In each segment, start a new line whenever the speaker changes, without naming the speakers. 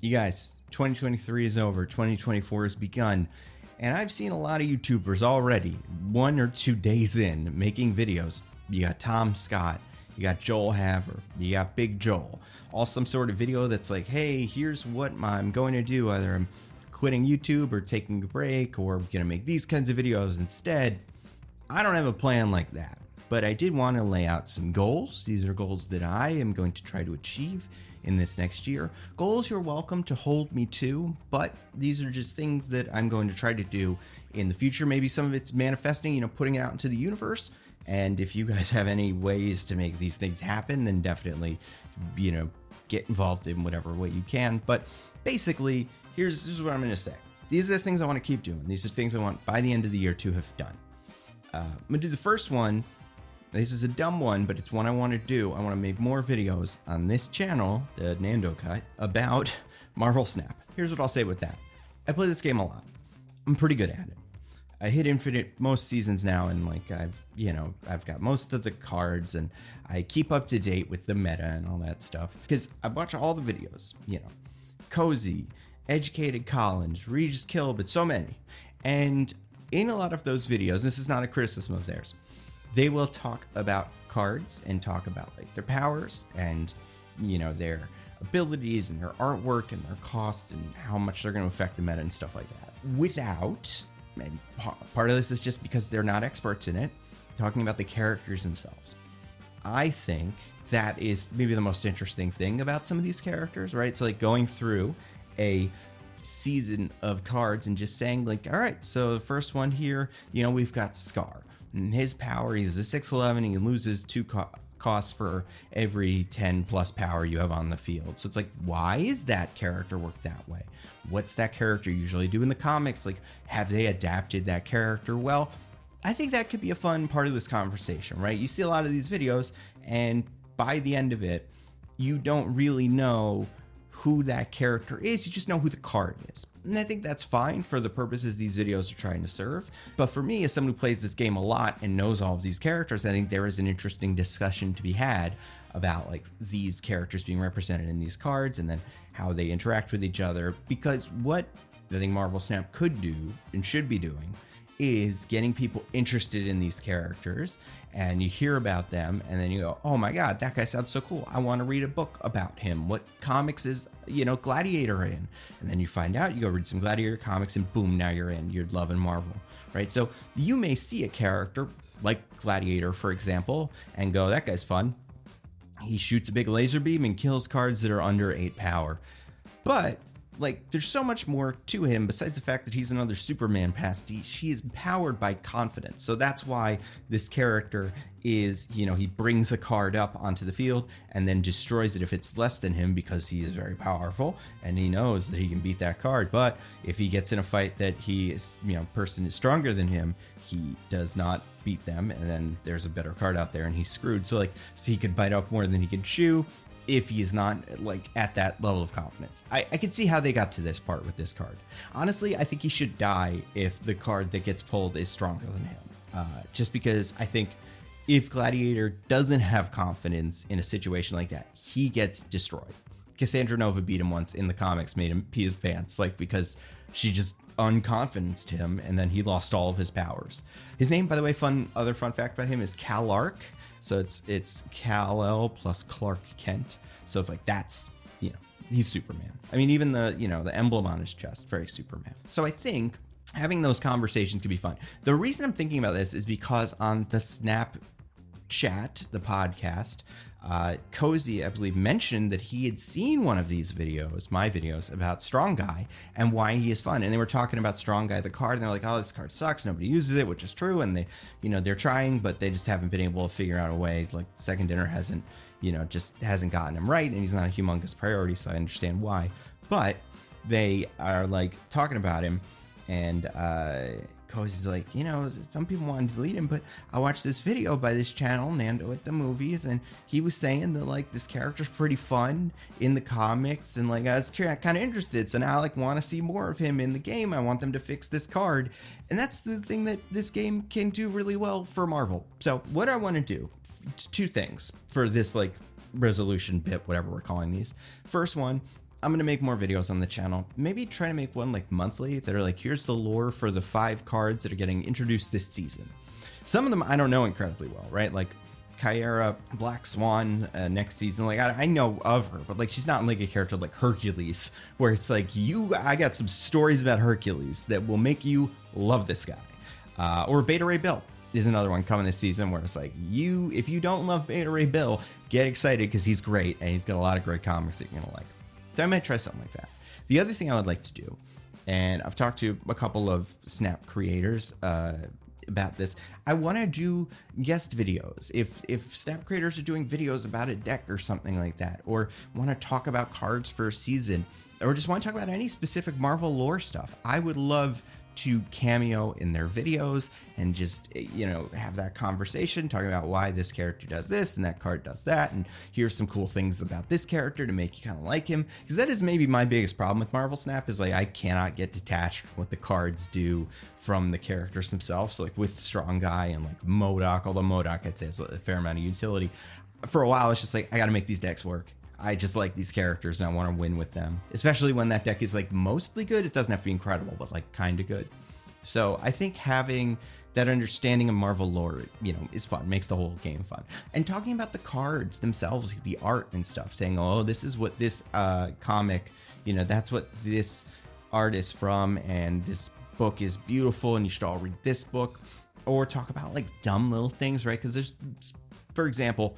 You guys, 2023 is over, 2024 has begun, and I've seen a lot of YouTubers already, 1 or 2 days in, making videos. You got Tom Scott, you got Joel Haver, you got Big Joel, all some sort of video that's like, hey, here's what I'm going to do. Either I'm quitting YouTube or taking a break, or I'm gonna make these kinds of videos instead. I don't have a plan like that, but I did want to lay out some goals. These are goals that I am going to try to achieve in this next year. Goals you're welcome to hold me to, but these are just things that I'm going to try to do in the future. Maybe some of it's manifesting, putting it out into the universe. And if you guys have any ways to make these things happen, then definitely, get involved in whatever way you can. But basically, here's what I'm going to say. These are the things I want to keep doing. These are things I want by the end of the year to have done. I'm going to do the first one. This is a dumb one, but it's one I want to do. I want to make more videos on this channel, the Nando Cut, about Marvel Snap. Here's what I'll say with that. I play this game a lot. I'm pretty good at it. I hit Infinite most seasons now, and I've got most of the cards, and I keep up to date with the meta and all that stuff. Because I watch all the videos, Cozy, Educated Collins, Regis Kilbit, so many. And in a lot of those videos, this is not a criticism of theirs, they will talk about cards and talk about their powers and their abilities and their artwork and their cost and how much they're going to affect the meta and stuff like that. And part of this is just because they're not experts in it, talking about the characters themselves. I think that is maybe the most interesting thing about some of these characters, right? So going through a season of cards and just saying all right, so the first one here, we've got Scar. And his power, he's a 6'11", he loses 2 costs for every 10 plus power you have on the field. So it's why is that character work that way? What's that character usually do in the comics? Have they adapted that character? Well, I think that could be a fun part of this conversation, right? You see a lot of these videos, and by the end of it, you don't really know who that character is, you just know who the card is. And I think that's fine for the purposes these videos are trying to serve. But for me, as someone who plays this game a lot and knows all of these characters, I think there is an interesting discussion to be had about these characters being represented in these cards and then how they interact with each other. Because what I think Marvel Snap could do and should be doing is getting people interested in these characters, and you hear about them and then you go, oh my god, that guy sounds so cool, I want to read a book about him. What comics is Gladiator in? And then you find out, you go read some Gladiator comics, and boom, now you're in, you're loving Marvel, right? So you may see a character like Gladiator, for example, and go, that guy's fun, he shoots a big laser beam and kills cards that are under 8 power. But there's so much more to him besides the fact that he's another Superman pastiche. He is powered by confidence. So that's why this character is, he brings a card up onto the field and then destroys it if it's less than him, because he is very powerful and he knows that he can beat that card. But if he gets in a fight that he is, person is stronger than him, he does not beat them, and then there's a better card out there and he's screwed. So he could bite off more than he could chew if he is not at that level of confidence. I can see how they got to this part with this card. Honestly, I think he should die if the card that gets pulled is stronger than him. Just because I think if Gladiator doesn't have confidence in a situation like that, he gets destroyed. Cassandra Nova beat him once in the comics, made him pee his pants, because she just unconfidenced him, and then he lost all of his powers. His name, by the way, other fun fact about him, is Kal-Ark. So it's Kal-El plus Clark Kent. So it's that's, he's Superman. I mean, even the emblem on his chest, very Superman. So I think having those conversations could be fun. The reason I'm thinking about this is because on the Snap Chat, the podcast, Cozy, I believe, mentioned that he had seen one of these videos, my videos, about Strong Guy and why he is fun. And they were talking about Strong Guy, the card, and they're like, oh, this card sucks, nobody uses it, which is true. And they, they're trying, but they just haven't been able to figure out a way. Second Dinner hasn't, just hasn't gotten him right, and he's not a humongous priority, so I understand why. But they are talking about him, and Cozy's some people want to delete him, but I watched this video by this channel, Nando at the Movies, and he was saying that this character's pretty fun in the comics, and I was kind of interested, so now I want to see more of him in the game. I want them to fix this card, and that's the thing that this game can do really well for Marvel. So what I want to do, 2 things for this resolution bit, whatever we're calling these. First one, I'm going to make more videos on the channel. Maybe try to make one like monthly that are like, here's the lore for the 5 cards that are getting introduced this season. Some of them I don't know incredibly well, right? Like Kyra, Black Swan, next season. Like I know of her, but like she's not like a character like Hercules, where it's like I got some stories about Hercules that will make you love this guy. Or Beta Ray Bill is another one coming this season where it's like if you don't love Beta Ray Bill, get excited because he's great and he's got a lot of great comics that you're gonna like. So I might try something like that. The other thing I would like to do, and I've talked to a couple of Snap creators about this, I want to do guest videos. If Snap creators are doing videos about a deck or something like that, or want to talk about cards for a season, or just want to talk about any specific Marvel lore stuff, I would love to cameo in their videos and just, have that conversation talking about why this character does this and that card does that, and here's some cool things about this character to make you kind of like him, because that is maybe my biggest problem with Marvel Snap is like I cannot get detached from what the cards do from the characters themselves. So like with Strong Guy and like MODOK, although MODOK I'd say has a fair amount of utility, for a while it's just like I gotta make these decks work. I just like these characters and I want to win with them, especially when that deck is like mostly good. It doesn't have to be incredible, but like kind of good. So I think having that understanding of Marvel lore, is fun, makes the whole game fun. And talking about the cards themselves, the art and stuff, saying, oh, this is what this comic, that's what this art is from, and this book is beautiful and you should all read this book. Or talk about like dumb little things, right? Because there's, for example,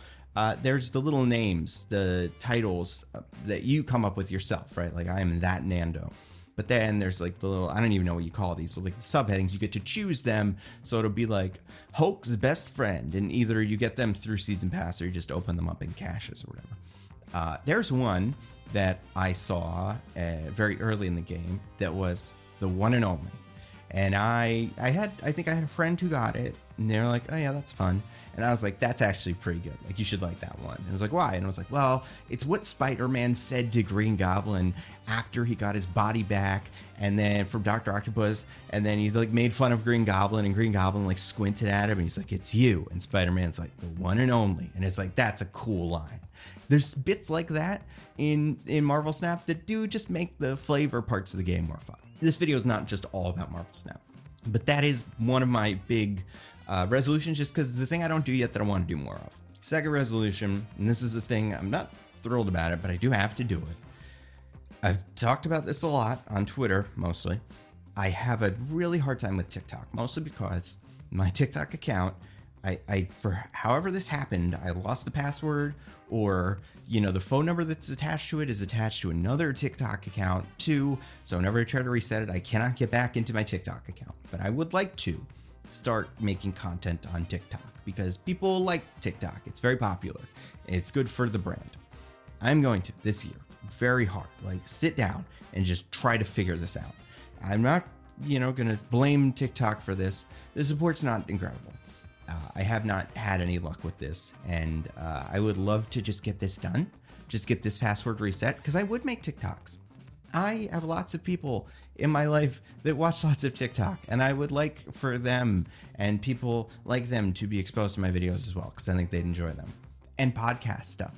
there's the little names, the titles that you come up with yourself, right? Like I am that Nando. But then there's like the little, I don't even know what you call these, but like the subheadings, you get to choose them. So it'll be like Hulk's best friend, and either you get them through season pass or you just open them up in caches or whatever. There's one that I saw very early in the game that was the one and only. And I think I had a friend who got it, and they're like, oh yeah, that's fun. And I was like, that's actually pretty good. Like, you should like that one. And I was like, why? And I was like, well, it's what Spider-Man said to Green Goblin after he got his body back, and then from Dr. Octopus, and then he like made fun of Green Goblin, and Green Goblin like squinted at him, and he's like, it's you. And Spider-Man's like, the one and only. And it's like, that's a cool line. There's bits like that in Marvel Snap that do just make the flavor parts of the game more fun. This video is not just all about Marvel Snap, but that is one of my big resolutions, just because it's a thing I don't do yet that I want to do more of. Second resolution, and this is a thing I'm not thrilled about it, but I do have to do it. I've talked about this a lot on Twitter, mostly. I have a really hard time with TikTok, mostly because my TikTok account, I for however this happened, I lost the password, or the phone number that's attached to it is attached to another TikTok account too. So whenever I try to reset it, I cannot get back into my TikTok account. But I would like to start making content on TikTok because people like TikTok. It's very popular. It's good for the brand. I'm going to this year very hard, like sit down and just try to figure this out. I'm not, gonna blame TikTok for this. The support's not incredible. I have not had any luck with this, and I would love to just get this done, just get this password reset, because I would make TikToks. I have lots of people in my life that watch lots of TikTok, and I would like for them and people like them to be exposed to my videos as well, because I think they'd enjoy them. And podcast stuff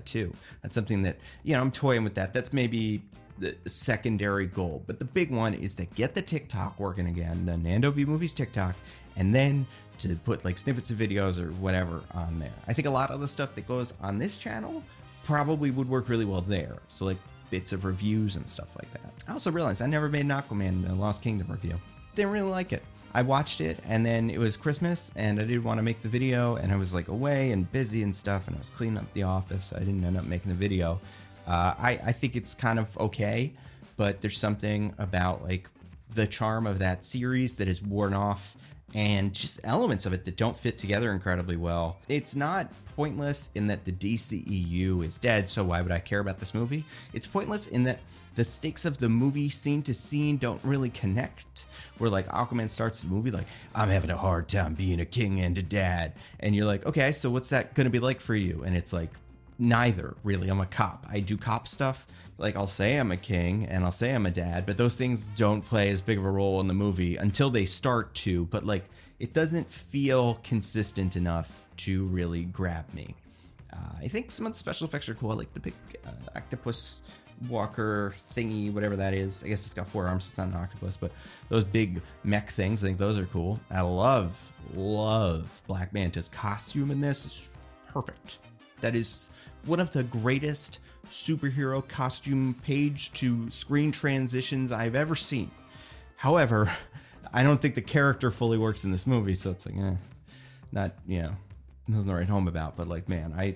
too. That's something that, I'm toying with that. That's maybe the secondary goal, but the big one is to get the TikTok working again, the Nando V Movies TikTok, and then to put like snippets of videos or whatever on there. I think a lot of the stuff that goes on this channel probably would work really well there. So like bits of reviews and stuff like that. I also realized I never made an Aquaman Lost Kingdom review. Didn't really like it. I watched it and then it was Christmas and I didn't want to make the video, and I was like away and busy and stuff, and I was cleaning up the office. So I didn't end up making the video. I think it's kind of okay, but there's something about like the charm of that series that is worn off, and just elements of it that don't fit together incredibly well. It's not pointless in that the DCEU is dead, so why would I care about this movie? It's pointless in that the stakes of the movie scene to scene don't really connect, where like Aquaman starts the movie like, I'm having a hard time being a king and a dad, and you're like, okay, so what's that gonna be like for you? And it's like, neither really. I'm a cop. I do cop stuff. Like I'll say I'm a king and I'll say I'm a dad, but those things don't play as big of a role in the movie until they start to. But like it doesn't feel consistent enough to really grab me. I think some of the special effects are cool. I like the big octopus walker thingy, whatever that is. I guess it's got 4 arms, it's not an octopus, but those big mech things, I think those are cool. I love Black Manta's costume in this. It's perfect. That is one of the greatest superhero costume page to screen transitions I've ever seen. However, I don't think the character fully works in this movie, so it's like, not, nothing to write home about. But like, man, I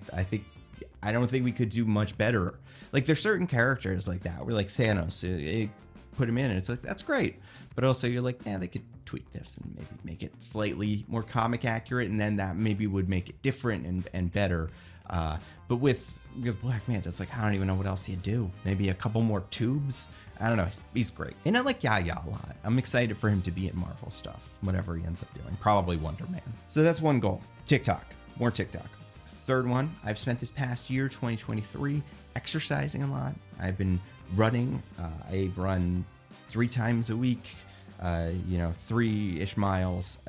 don't think we could do much better. Like, there's certain characters like that. We're like Thanos, put him in, and it's like, that's great. But also, you're like, they could tweak this and maybe make it slightly more comic accurate, and then that maybe would make it different and better. But with Black Manta, it's like, I don't even know what else he'd do. Maybe a couple more tubes. I don't know. He's great. And I like Yaya a lot. I'm excited for him to be in Marvel stuff, whatever he ends up doing. Probably Wonder Man. So that's one goal. TikTok. More TikTok. Third one, I've spent this past year, 2023, exercising a lot. I've been running. I run 3 times a week, 3-ish miles.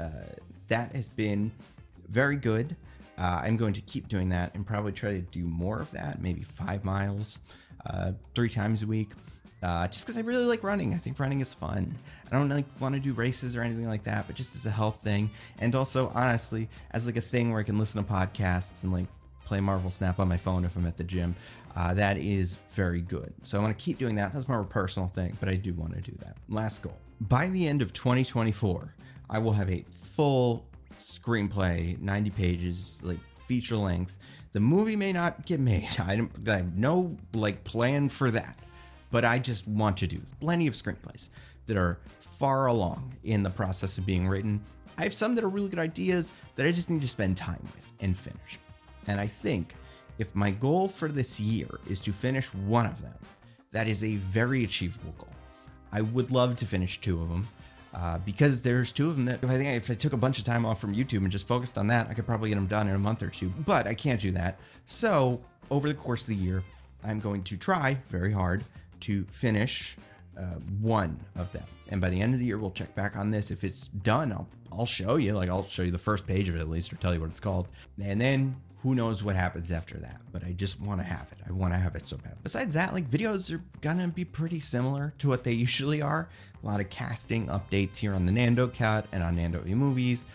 That has been very good. I'm going to keep doing that and probably try to do more of that, maybe 5 miles, 3 times a week, just because I really like running. I think running is fun. I don't want to do races or anything like that, but just as a health thing. And also, honestly, as like a thing where I can listen to podcasts and like play Marvel Snap on my phone if I'm at the gym. That is very good. So I want to keep doing that. That's more of a personal thing, but I do want to do that. Last goal. By the end of 2024, I will have a full screenplay, 90 pages, like feature length. The movie may not get made. I have no plan for that, but I just want to do plenty of screenplays that are far along in the process of being written. I have some that are really good ideas that I just need to spend time with and finish. And I think if my goal for this year is to finish one of them, that is a very achievable goal. I would love to finish 2 of them. Because there's 2 of them that if I took a bunch of time off from YouTube and just focused on that, I could probably get them done in a month or 2, but I can't do that. So over the course of the year, I'm going to try very hard to finish one of them. And by the end of the year, we'll check back on this. If it's done, I'll show you, I'll show you the first page of it at least, or tell you what it's called. And then who knows what happens after that, but I just want to have it. I want to have it so bad. Besides that, videos are gonna be pretty similar to what they usually are. A lot of casting updates here on the Nando Cut and on Nando V Movies,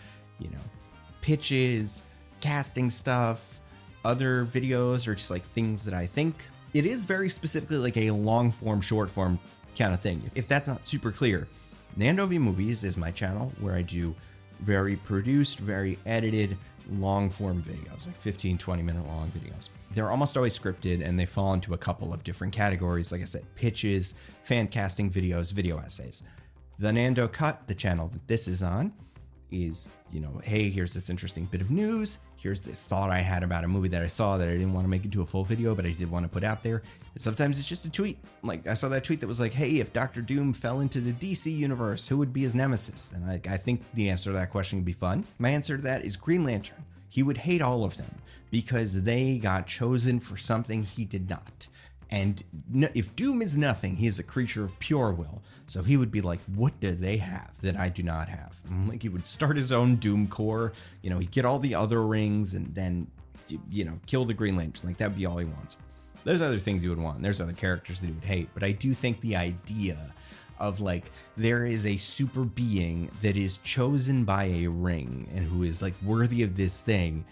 pitches, casting stuff, other videos, or just things that I think. It is very specifically a long form, short form kind of thing. If that's not super clear, Nando V Movies is my channel where I do very produced, very edited, long form videos, 15, 20-minute long videos. They're almost always scripted, and they fall into a couple of different categories. Like I said, pitches, fan casting videos, video essays. The Nando Cut, the channel that this is on, is, hey, here's this interesting bit of news. Here's this thought I had about a movie that I saw that I didn't want to make into a full video, but I did want to put out there. And sometimes it's just a tweet. I saw that tweet that was hey, if Doctor Doom fell into the DC universe, who would be his nemesis? And I think the answer to that question would be fun. My answer to that is Green Lantern. He would hate all of them because they got chosen for something he did not. And if Doom is nothing, he is a creature of pure will. So he would be what do they have that I do not have? He would start his own Doom Corps. He'd get all the other rings and then, kill the Green Lantern. That'd be all he wants. There's other things he would want. There's other characters that he would hate. But I do think the idea of there is a super being that is chosen by a ring and who is worthy of this thing,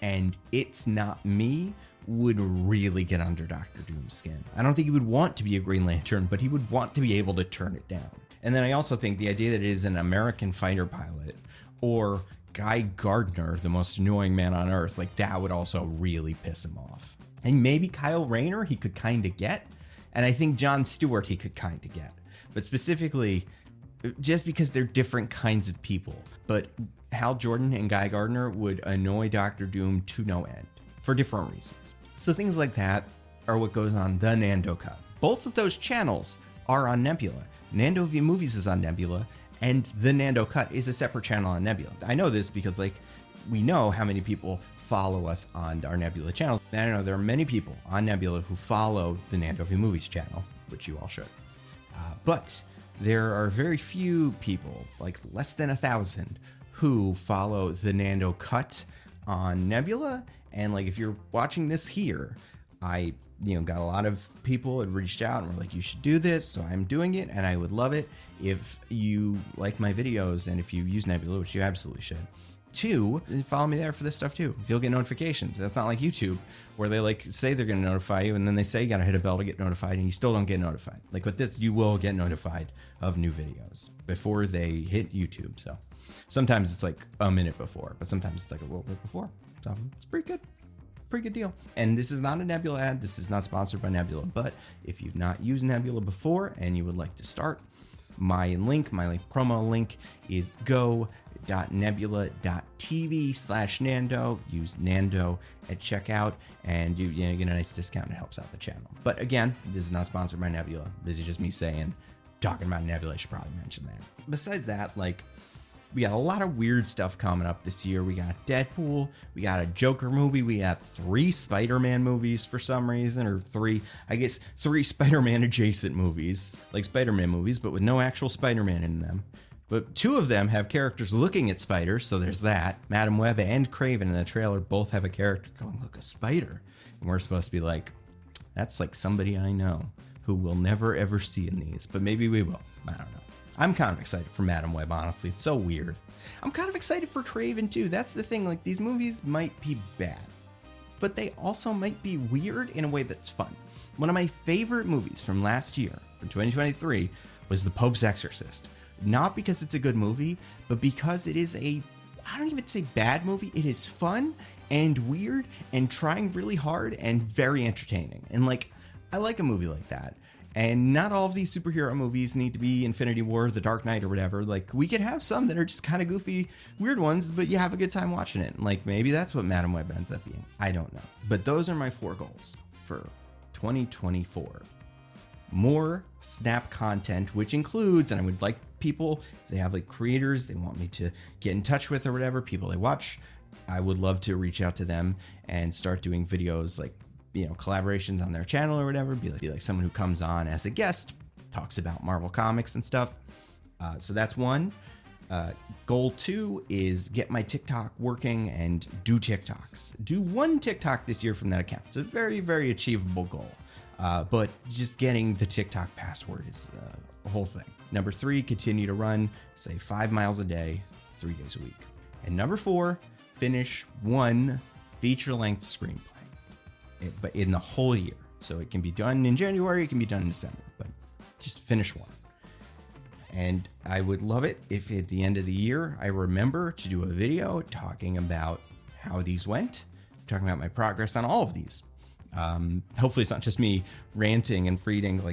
and it's not me, would really get under Dr. Doom's skin. I don't think he would want to be a Green Lantern, but he would want to be able to turn it down. And then I also think the idea that it is an American fighter pilot or Guy Gardner, the most annoying man on earth, that would also really piss him off. And maybe Kyle Rayner he could kind of get, and I think Jon Stewart he could kind of get. But specifically, just because they're different kinds of people. But Hal Jordan and Guy Gardner would annoy Dr. Doom to no end for different reasons. So things like that are what goes on the Nando Cut. Both of those channels are on Nebula. Nando V Movies is on Nebula, and the Nando Cut is a separate channel on Nebula. I know this because we know how many people follow us on our Nebula channel. And I know there are many people on Nebula who follow the Nando V Movies channel, which you all should. But there are very few people, less than 1,000, who follow the Nando Cut on Nebula. And if you're watching this here, I, got a lot of people had reached out and were like, you should do this. So I'm doing it, and I would love it if you like my videos and if you use Nebula, which you absolutely should. 2, follow me there for this stuff too. You'll get notifications. That's not like YouTube where they like say they're going to notify you and then they say you got to hit a bell to get notified and you still don't get notified. Like with this, you will get notified of new videos before they hit YouTube. So sometimes it's like a minute before, but sometimes it's like a little bit before. So it's pretty good. Pretty good deal. And this is not a Nebula ad. This is not sponsored by Nebula, but if you've not used Nebula before and you would like to start, my promo link is go.nebula.tv/Nando. Use Nando at checkout and you get a nice discount and it helps out the channel. But again, this is not sponsored by Nebula. This is just me talking about Nebula. I should probably mention that. Besides that, we got a lot of weird stuff coming up this year. We got Deadpool, we got a Joker movie, we have 3 Spider-Man movies for some reason, or 3 Spider-Man adjacent movies, like Spider-Man movies, but with no actual Spider-Man in them. But 2 of them have characters looking at spiders, so there's that. Madam Web and Kraven in the trailer both have a character going, look, a spider. And we're supposed to be like, that's like somebody I know who we'll never ever see in these, but maybe we will. I don't know. I'm kind of excited for Madam Web, honestly. It's so weird. I'm kind of excited for Kraven, too. That's the thing. Like, these movies might be bad, but they also might be weird in a way that's fun. One of my favorite movies from last year, from 2023, was The Pope's Exorcist. Not because it's a good movie, but because it is I don't even say bad movie. It is fun and weird and trying really hard and very entertaining. And, I like a movie like that. And not all of these superhero movies need to be Infinity War, The Dark Knight, or whatever. We could have some that are just kind of goofy, weird ones, but you have a good time watching it. Maybe that's what Madam Web ends up being. I don't know. But those are my 4 goals for 2024. More Snap content, which includes, and I would like people, if they have creators they want me to get in touch with or whatever, people they watch, I would love to reach out to them and start doing videos collaborations on their channel or whatever, be like someone who comes on as a guest, talks about Marvel Comics and stuff. So that's 1. Goal 2 is get my TikTok working and do TikToks. Do 1 TikTok this year from that account. It's a very, very achievable goal. But just getting the TikTok password is a whole thing. Number 3, continue to run, say 5 miles a day, 3 days a week. And number 4, finish 1 feature-length screenplay. But in the whole year. So it can be done in January, it can be done in December, but just finish 1. And I would love it if at the end of the year, I remember to do a video talking about how these went, talking about my progress on all of these. Hopefully it's not just me ranting and reading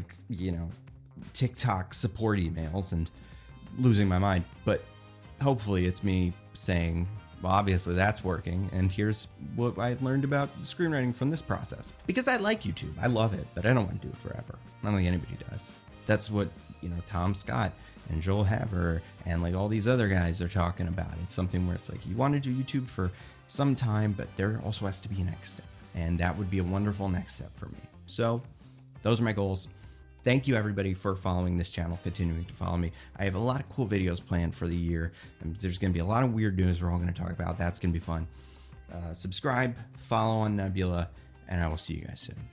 TikTok support emails and losing my mind, but hopefully it's me saying, well, obviously that's working, and here's what I learned about screenwriting from this process. Because I like YouTube, I love it, but I don't want to do it forever. I don't think anybody does. That's what, Tom Scott and Joel Haver and all these other guys are talking about. It's something where it's you want to do YouTube for some time, but there also has to be a next step, and that would be a wonderful next step for me. So those are my goals. Thank you, everybody, for following this channel, continuing to follow me. I have a lot of cool videos planned for the year. And there's going to be a lot of weird news we're all going to talk about. That's going to be fun. Subscribe, follow on Nebula, and I will see you guys soon.